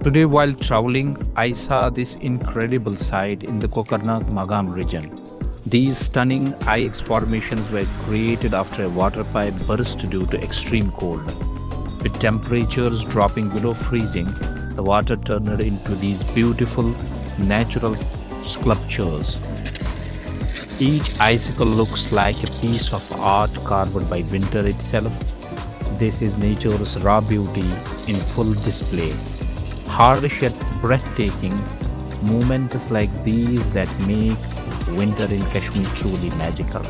Today, while traveling, I saw this incredible sight in the Kokarnak Magam region. These stunning ice formations were created after a water pipe burst due to extreme cold. With temperatures dropping below freezing, the water turned into these beautiful natural sculptures. Each icicle looks like a piece of art carved by winter itself. This is nature's raw beauty in full display. Harsh yet breathtaking, moments like these that make winter in Kashmir truly magical.